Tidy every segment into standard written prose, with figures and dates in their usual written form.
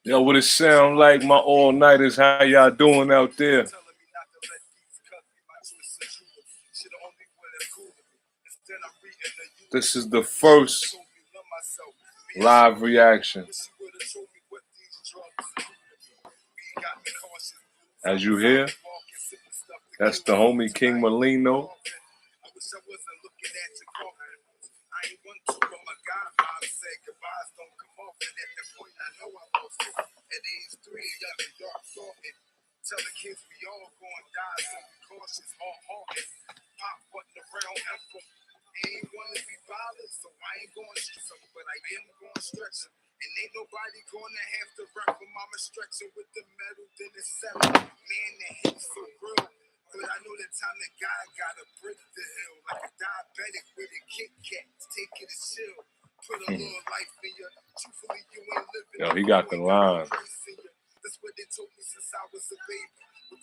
Yo, what it sound like, my all-nighters? How y'all doing out there? This is the first live reaction. As you hear, that's the homie King Merlino. Yo, he got the line.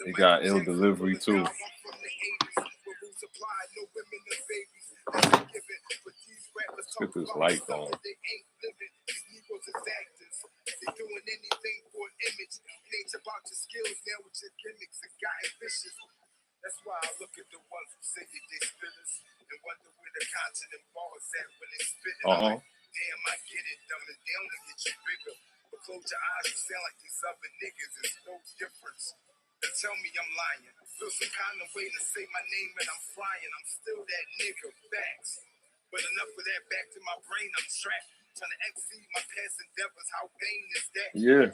He got ill delivery too. Let's get this light on. Uh-huh. Yeah.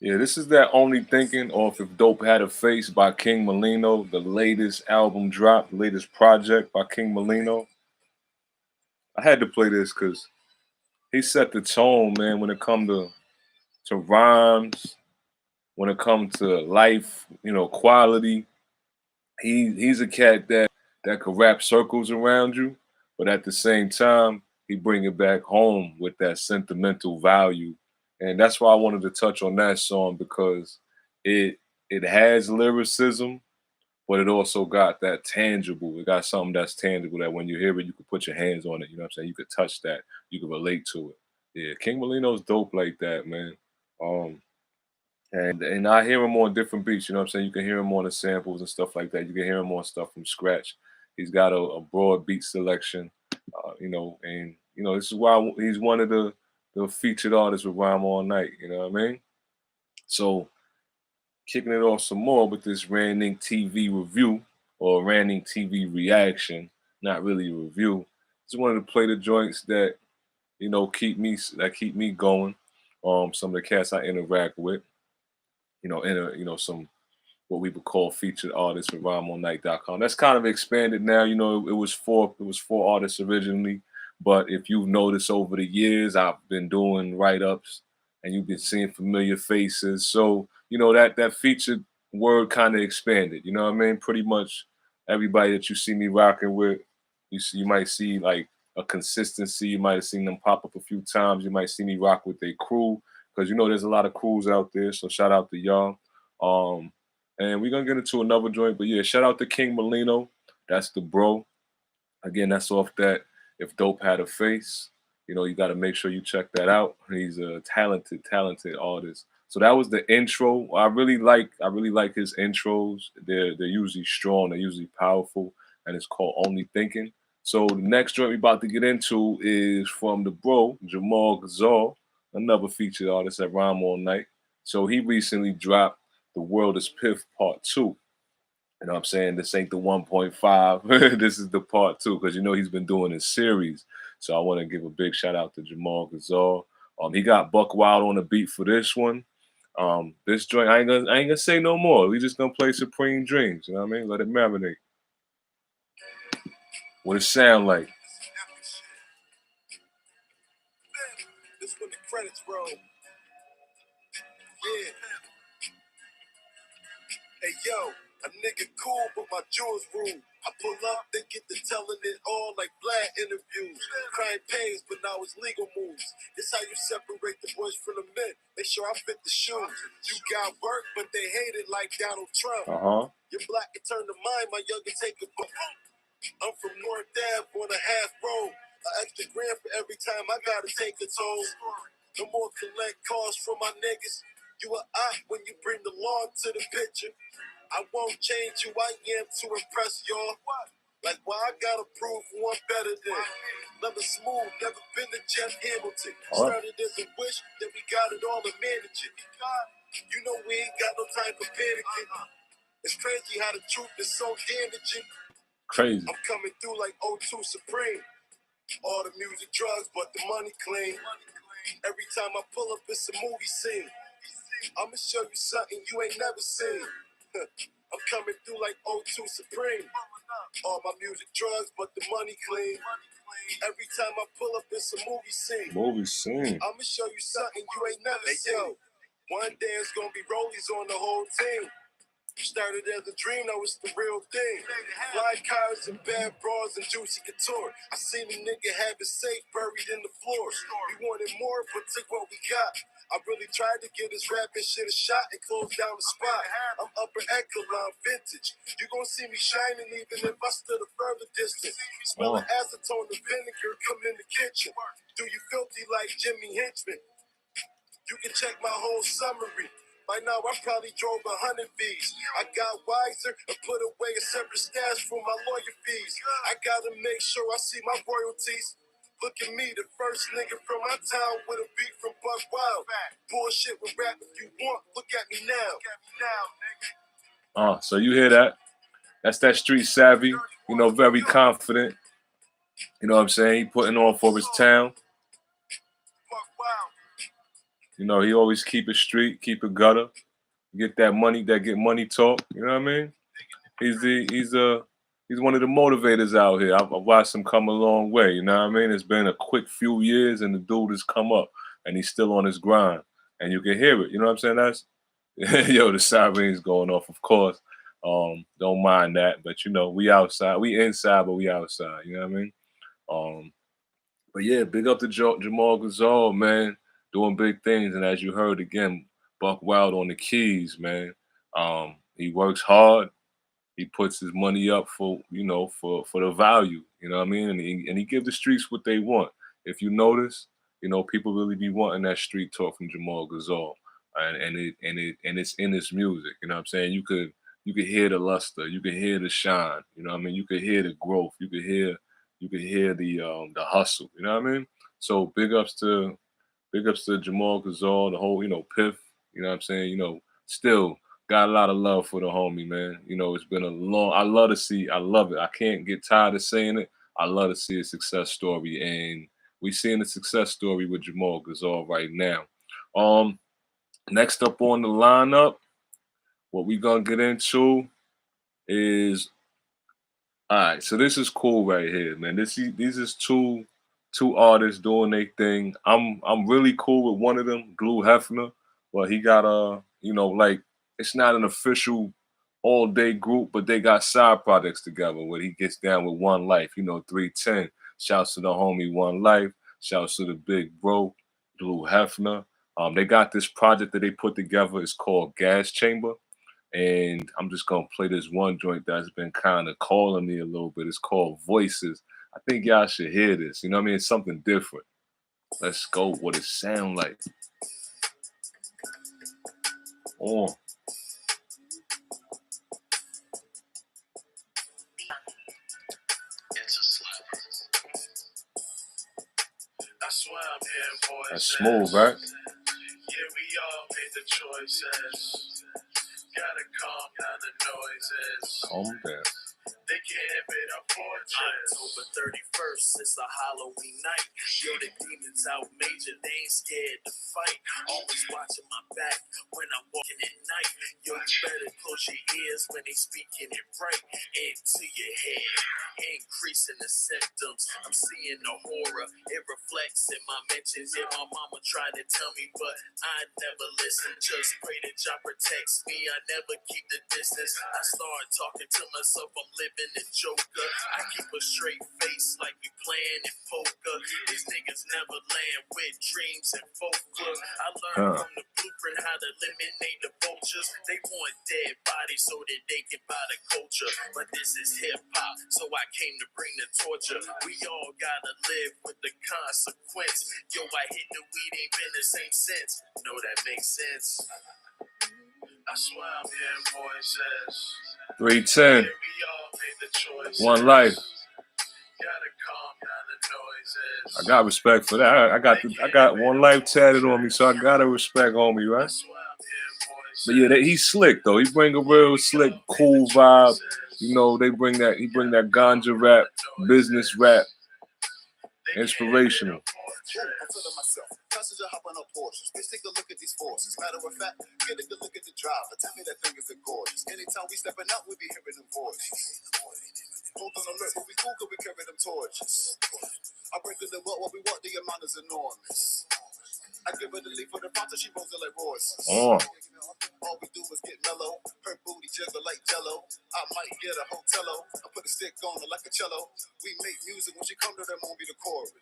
Yeah, this is that Only Thinking off If Dope Had a Face by King Merlino, the latest album drop, the latest project by King Merlino. I had to play this because he set the tone, man, when it come to rhymes, when it comes to life, quality. He's a cat that could wrap circles around you, but at the same time, he bring it back home with that sentimental value. And that's why I wanted to touch on that song because it it has lyricism, but it also got that tangible. It got something that's tangible that when you hear it, you can put your hands on it. You know what I'm saying? You could touch that. You can relate to it. Yeah, King Molino's dope like that, man. Um, and I hear him on different beats. You know what I'm saying? You can hear him on the samples and stuff like that. You can hear him on stuff from scratch. He's got a broad beat selection. This is why he's one of the featured artists with Rhyme All Night. You know what I mean? So kicking it off some more with this Ranning TV review or Ranning TV reaction, not really a review. Just wanted to play the joints that keep me going. Some of the cats I interact with, some what we would call featured artists with rhymeallnight.com. That's kind of expanded now. It was four artists originally, but if you've noticed over the years, I've been doing write-ups and you've been seeing familiar faces. So, that featured word kind of expanded. You know what I mean? Pretty much everybody that you see me rocking with, you might see like a consistency. You might have seen them pop up a few times. You might see me rock with their crew because there's a lot of crews out there. So shout out to y'all. And we're gonna get into another joint, but yeah, shout out to King Merlino. That's the bro. Again, that's off that If Dope Had a Face. You got to make sure you check that out. He's a talented, talented artist. So that was the intro. I really like his intros. They're usually strong, they're usually powerful, and it's called Only Thinking. So the next joint we're about to get into is from the bro, Jamal Gasol, another featured artist at Rhyme All Night. So he recently dropped The World is Piff Part 2. You know what I'm saying? This ain't the 1.5. This is the part 2 because he's been doing a series. So I want to give a big shout out to Jamal Gasol. He got Buck Wild on the beat for this one. This joint, I ain't gonna say no more. We just gonna play Supreme Dreams. You know what I mean? Let it marinate. What it sound like? This when the credits roll. Yeah. Hey yo. A nigga cool, but my jewels rude. I pull up, they get to telling it all like Vlad interviews. Crying pains, but now it's legal moves. This how you separate the boys from the men. Make sure I fit the shoes. You got work, but they hate it like Donald Trump. You're black and turn to mine, my youngin' take a book. I'm from North Ave on a half road. An extra grand for every time I gotta take a toll. No more collect calls from my niggas. You a op when you bring the law to the picture. I won't change who I am to impress y'all. Like why I gotta prove who I'm better than. Never smooth, never been to Jeff Hamilton. Started as a wish, then we got it all to manage it. You know we ain't got no time for panicking. It's crazy how the truth is so damaging. Crazy. I'm coming through like O2 Supreme. All the music drugs, but the money clean. Every time I pull up, it's a movie scene. I'ma show you something you ain't never seen. I'm coming through like O2 Supreme. All my music drugs, but the money clean. Every time I pull up, it's a movie scene. Movie scene. I'ma show you something you ain't never seen. One day it's gonna be rollies on the whole team. Started as a dream, now it's the real thing. Fly cars and bad bras and juicy couture. I seen a nigga have his safe buried in the floor. We wanted more, but took what we got. I really tried to get his rapping shit a shot and close down the spot. I'm upper echelon vintage. You gon' see me shining even if I stood a further distance. Smelling acetone and vinegar coming in the kitchen. Do you filthy like Jimmy Henchman? You can check my whole summary. By now, I probably drove 100 V's. I got wiser and put away a separate stash for my lawyer fees. I gotta make sure I see my royalties. Look at me, the first nigga from my town with a beat from Buck Wild. Bullshit with rap if you want. Look at me now. So you hear that? That's that street savvy. You know, very confident. You know what I'm saying? He putting on for his town. You know, he always keep it street, keep it gutter, get that money, get money talk. You know what I mean? He's one of the motivators out here. I've watched him come a long way. You know what I mean? It's been a quick few years, and the dude has come up, and he's still on his grind, and you can hear it. You know what I'm saying? That's yo, the sirens going off, of course. Don't mind that, but you know, we outside, we inside, but we outside. You know what I mean? But yeah, big up to Jamal Gasol, man, doing big things. And as you heard again, Buck Wild on the keys, man. He works hard. He puts his money up for, you know, for the value. You know what I mean? And he gives the streets what they want. If you notice, you know, people really be wanting that street talk from Jamal Gasol, and it's in his music. You know what I'm saying? You could hear the luster, you could hear the shine. You know what I mean? You could hear the growth. You could hear the hustle. You know what I mean? So big ups to Jamal Gasol, the whole, you know, Piff. You know what I'm saying? You know, still got a lot of love for the homie, man. You know, it's been a long. I love it. I can't get tired of saying it. I love to see a success story, and we seeing a success story with Jamal Gasol right now. Next up on the lineup, what we gonna get into is, all right. So this is cool right here, man. These is two artists doing their thing. I'm really cool with one of them, Glue Hefner, but he got you know, like, it's not an official all day group, but they got side projects together where he gets down with One Life, you know, 310. Shouts to the homie One Life. Shouts to the big bro, Glue Hefner. They got this project that they put together. It's called Gas Chamber. And I'm just gonna play this one joint that's been kind of calling me a little bit. It's called Voices. I think y'all should hear this. You know what I mean? It's something different. Let's go. What it sound like? Oh. That's smooth, right? Yeah, we all made the choices. Gotta calm down the noises. Calm down. They October 31st, it's a Halloween night. Yo, the demons out major, they ain't scared to fight. Always watching my back when I'm walking at night. Yo, you better close your ears when they speaking it right into your head, increasing the symptoms. I'm seeing the horror, it reflects in my mentions. Yeah, my mama tried to tell me, but I never listen. Just pray that y'all protects me. I never keep the distance. I start talking to myself, I'm living in Joker. I keep a straight face like we playing in poker. These niggas never land with dreams and folklore. I learned from the blueprint how to eliminate the vultures. They want dead bodies so that they can buy the culture. But this is hip hop, so I came to bring the torture. We all gotta live with the consequence. Yo, I hit the weed, ain't been the same since. Know that makes sense. I swear I'm hearing voices. 310. We all made the choices. One life. Gotta calm down the noises. I got respect for that. I got one life tatted on me, so I gotta respect homie, right? But yeah, he's slick though. He bring a real slick, cool vibe. You know, he bring that ganja rap, business rap, inspirational. I'm feeling myself. Passenger hopping up Porsches. Bitch, take a look at these forces. Matter of fact, get a good look at the driver. Tell me that thing is gorgeous. Anytime we stepping out, we be hearing them voices. Hold on alert, but we cool cause we carry them torches. I break the what we want, the amount is enormous. I give her the leaf for the fountain, she rolls it like Royces. All we do is get mellow. Her booty jiggle like jello. I might get a hotello. I put a stick on her like a cello. We make music when she come to them, won't be the chorus.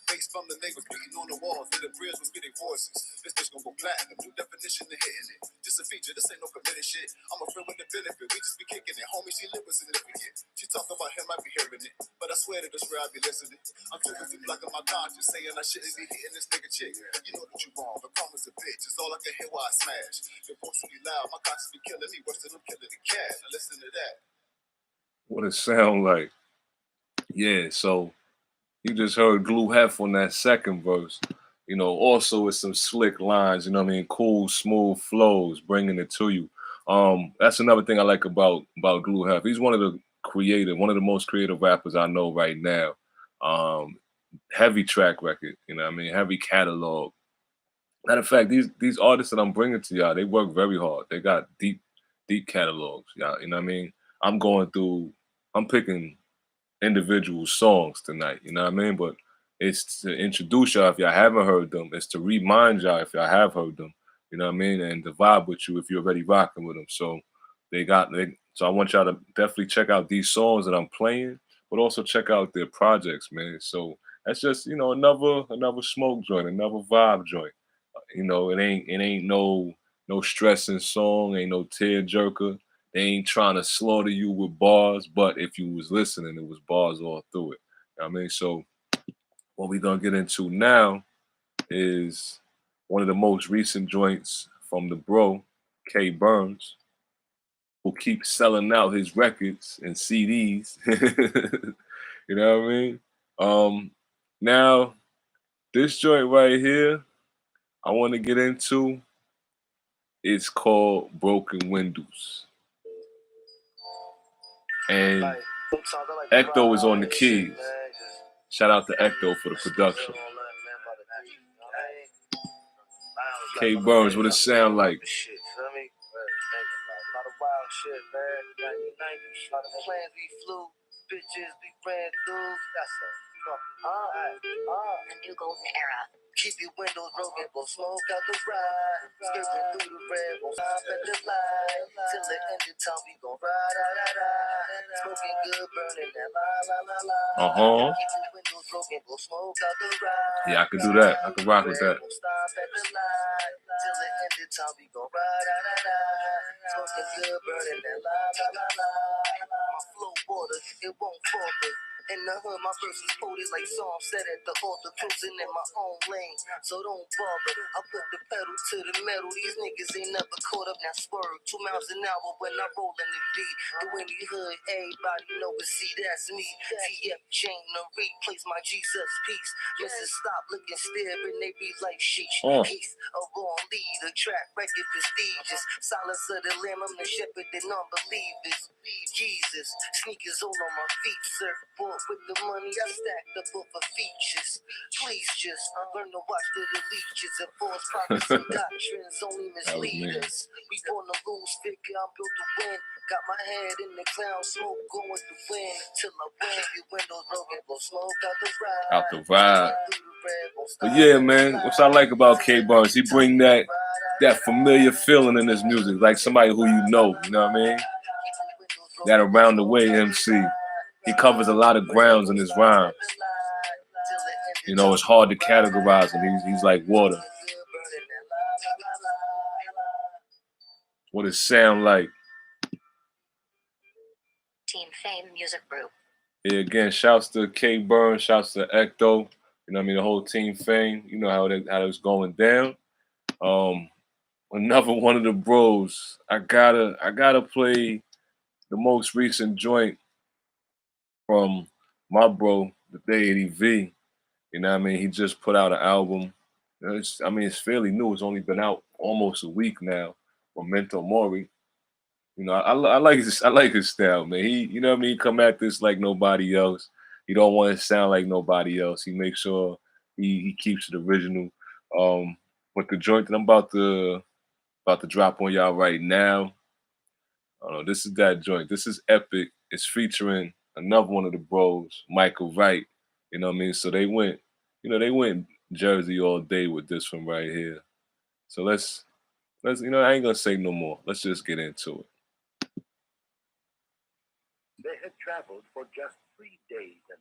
Bass from the neighbors beating on the walls. Then the bridge was getting voices. This bitch gon' go platinum. New definition of hitting it. Just a feature, this ain't no committed shit. I'm a friend with the benefit. We just be kicking it. Homie, she live with significant. She talk about him, I be hearing it. But I swear that this where I be listening. I'm too busy blocking my conscience, saying I shouldn't be hitting this nigga chick. You know that you wrong. The karma's a bitch. It's all I can hear while I smash. Your voice will be loud. My conscience be killing me worse than I'm killing the cat. Now listen to that. What it sound like? Yeah, so you just heard Glue Hef on that second verse. You know, also with some slick lines, you know what I mean? Cool, smooth flows, bringing it to you. That's another thing I like about Glue Hef. He's one of the most creative rappers I know right now. Heavy track record, you know what I mean? Heavy catalog. Matter of fact, these artists that I'm bringing to y'all, they work very hard. They got deep catalogs, y'all. You know what I mean? I'm picking individual songs tonight. You know what I mean? But it's to introduce y'all if y'all haven't heard them. It's to remind y'all if y'all have heard them. You know what I mean? And to vibe with you if you're already rocking with them. So so I want y'all to definitely check out these songs that I'm playing, but also check out their projects, man. So that's just, you know, another smoke joint, another vibe joint. You know, it ain't no stressing song, ain't no tear jerker. They ain't trying to slaughter you with bars, but if you was listening, it was bars all through it. You know what I mean? So what we're gonna get into now is one of the most recent joints from the bro, K.Burns, who keeps selling out his records and CDs. You know what I mean? Now this joint right here, I want to get into. It's called Broken Windows. And Ecto is on the keys. Shout out to Ecto for the production. K.Burns, what it sound like? Bitches be ran through. That's a new golden era. Keep your windows broken, blow smoke out the ride. Skipping through the red, won't stop at the light. Till the end of time, we gon' ride. Smoking good, burning that la. Keep your windows broken, blow smoke out the ride. Yeah, I could do that. I could rock with that. Won't stop at the light. Till the end of time, we gon' ride. Smoking good, burning that la. My flow water, it won't falter. In the hood, my verse is poetry like Psalm said at the altar, cruising in my own lane. So don't bother, I put the pedal to the metal. These niggas ain't never caught up, now swerve 2 miles an hour when I roll in the V. Do any hood, everybody know it, see that's me. TF chain, the replace my Jesus peace. Mrs. Stop looking stare and they be like sheesh. Peace, a wrong leader, track record prestigious. Silence of the lamb, I'm the shepherd and unbelievers. Jesus, sneakers all on my feet, sir. Bought with the money I stacked up for features. Please just learn to watch the leeches and false prophets and doctrines only mislead us. We born to lose, figure I'm built to win. Got my head in the cloud, smoke going with the wind. Till I win, your windows broken, blow smoke out the ride. Out the ride. But yeah, man, what I like about K.Burns, he bring that familiar feeling in his music, like somebody who you know what I mean? That around the way MC. He covers a lot of grounds in his rhymes. You know, it's hard to categorize him. He's like water. What it sound like? Team Fame Music Group. Yeah, again, shouts to K.Burns, shouts to Ecto. You know what I mean? The whole Team Fame. You know how it was going down. Another one of the bros. I gotta play the most recent joint from my bro, the Deity V. You know what I mean? He just put out an album. It's fairly new. It's only been out almost a week now. Memento Mori. You know, I like his style, man. He, you know what I mean? He come at this like nobody else. He don't want to sound like nobody else. He makes sure he keeps it original. But the joint that I'm about to drop on y'all right now, this is that joint. This is epic. It's featuring another one of the bros, Michael Wright. You know what I mean? So they went Jersey all day with this one right here. So let's I ain't gonna say no more. Let's just get into it. They had traveled for just 3 days and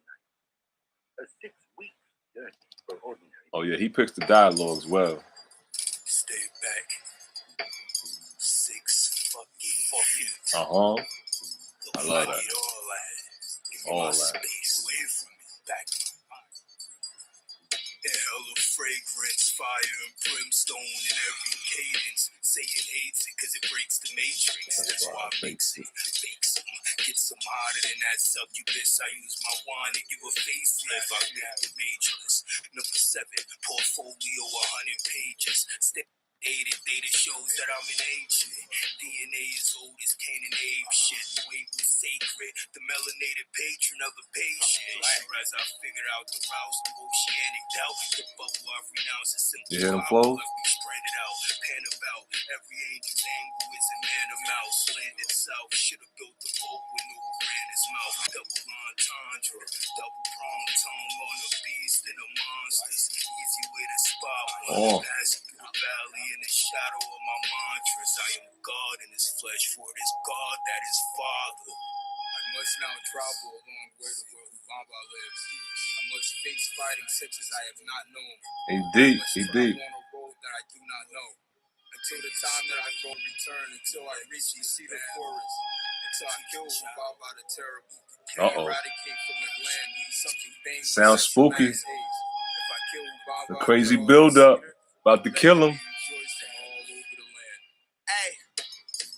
nights. A 6-week journey for ordinary. Oh yeah, he picks the dialogue as well. Stay back. 6 fucking. I love that. All that. Space away from me. Back. Hell of fragrance, fire and brimstone in every cadence. Saying hates it cause it breaks the matrix. That's why I makes it. Fake some, get some harder than that succubus. I use my wine to give a facelift. I make the majorless. Number 7, portfolio 100 pages. Dated data shows that I'm an ancient. DNA is old as Cain and Abe shit. Wait was sacred. The melanated patron of the patient. Sure as I figured out the routes to oceanic doubt. The bubble I've renounced is simple. You hear them flows? Spread it out, pan about. Every angel's angle is a man of mouse. Landed south, should've built the boat with no ran his mouth. Double entendre, double prong tongue on a beast and a monster. Easy way to spot one. Passing through the valley in the shadow of my mantras. I am God in his flesh, for it is God that is Father. I must now travel along where the world of Baba lives. I must face fighting such as I have not known. He deep. On a road that I do not know. Until the time that I go return, until I reach the cedar forest, until I kill Baba the terrible. Eradicate from the land something dangerous. Sounds spooky. If I kill Baba, the crazy build up. About to kill him. Hey,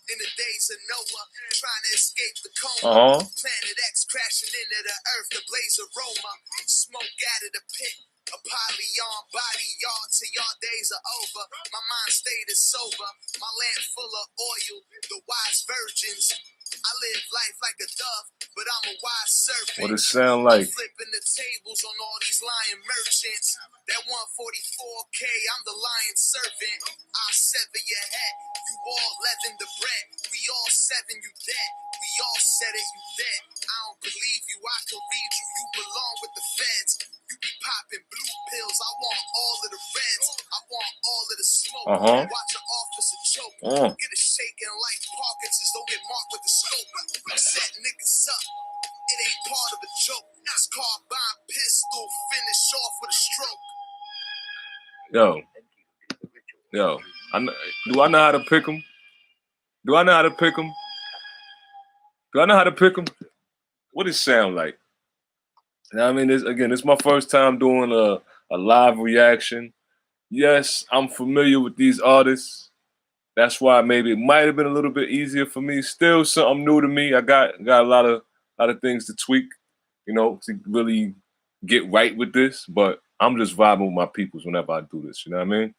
in the days of Noah, trying to escape the coma. Planet X crashing into the earth, the blaze aroma. Smoke out of the pit. Apollyon, body yard till y'all days are over. My mind state is sober. My land full of oil. The wise virgins. I live life like a dove, but I'm a wise serpent. What it sound like? I'm flipping the tables on all these lying merchants. That 144K, I'm the lion servant. I'll sever your head. You all leaven the bread. We all 7 you dead. We all said it, you dead. I don't believe you, I can read you. You belong with the feds. You be popping blue pills. I want all of the reds. I want all of the smoke. Watch an officer choke. Get a shaking like Parkinson's. Don't get marked with the scope. Set niggas up. It ain't part of a joke. This carbine pistol finish off with a stroke. Yo, do I know how to pick him? Do I know how to pick him? What it sound like? You know what I mean? This is my first time doing a live reaction. Yes, I'm familiar with these artists. That's why maybe it might have been a little bit easier for me. Still something new to me. I got a lot of things to tweak, to really get right with this. But I'm just vibing with my peoples whenever I do this. You know what I mean?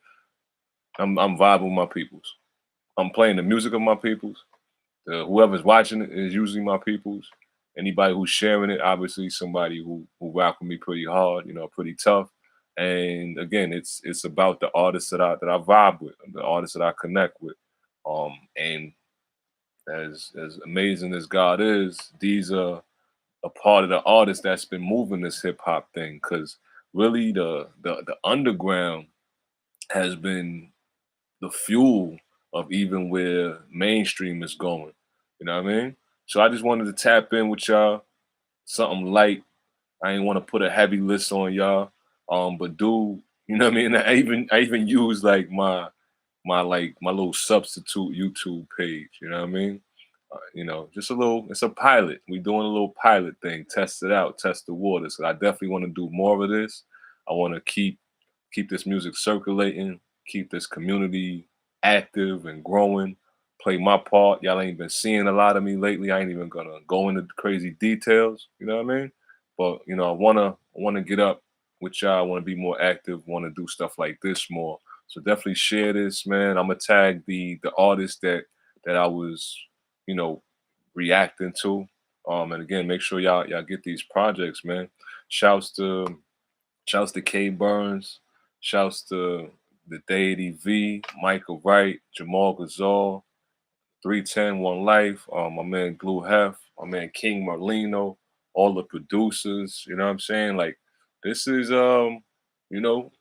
I'm vibing with my peoples. I'm playing the music of my peoples. Whoever's watching it is usually my peoples. Anybody who's sharing it, obviously somebody who rock with me pretty hard, pretty tough. And again, it's about the artists that I vibe with, the artists that I connect with. And as amazing as God is, these are a part of the artist that's been moving this hip hop thing. Cause really the underground has been the fuel of even where mainstream is going. You know what I mean? So I just wanted to tap in with y'all, something light. I ain't want to put a heavy list on y'all. But do you know what I mean? I even use like my little substitute YouTube page. You know what I mean? Just a little. It's a pilot. We doing a little pilot thing. Test it out. Test the waters. So I definitely want to do more of this. I want to keep this music circulating, keep this community active and growing, play my part. Y'all ain't been seeing a lot of me lately. I ain't even gonna go into crazy details, you know what I mean? But I wanna get up with y'all, I wanna be more active, wanna do stuff like this more. So definitely share this, man. I'm gonna tag the artist that I was, you know, reacting to. And again, make sure y'all get these projects, man. Shouts to Shouts to K.Burns. Shouts to the Deity V, Michael Wright, Jamal Gasol, 310 One Life, my man Glue Hef, my man King Merlino, all the producers. You know what I'm saying? Like this is you know,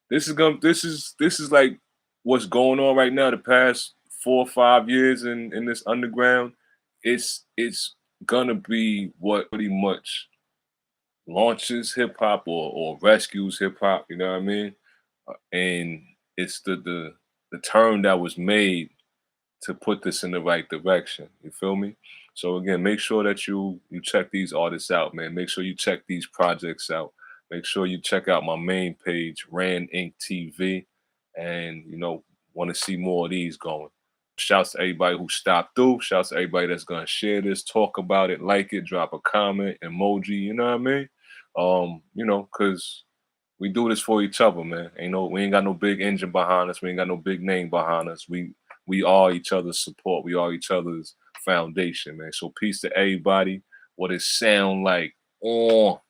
this is like what's going on right now. The past 4 or 5 years in this underground, it's gonna be what pretty much launches hip hop or rescues hip hop. You know what I mean? And it's the turn that was made to put this in the right direction. You feel me? So again, make sure that you check these artists out, man. Make sure you check these projects out. Make sure you check out my main page, Rand Inc. TV, and want to see more of these going. Shouts to everybody who stopped through. Shouts to everybody that's gonna share this, talk about it, like it, drop a comment, emoji. You know what I mean? Because we do this for each other, man. We ain't got no big engine behind us. We ain't got no big name behind us. We are each other's support. We are each other's foundation, man. So peace to everybody. What it sound like? Oh.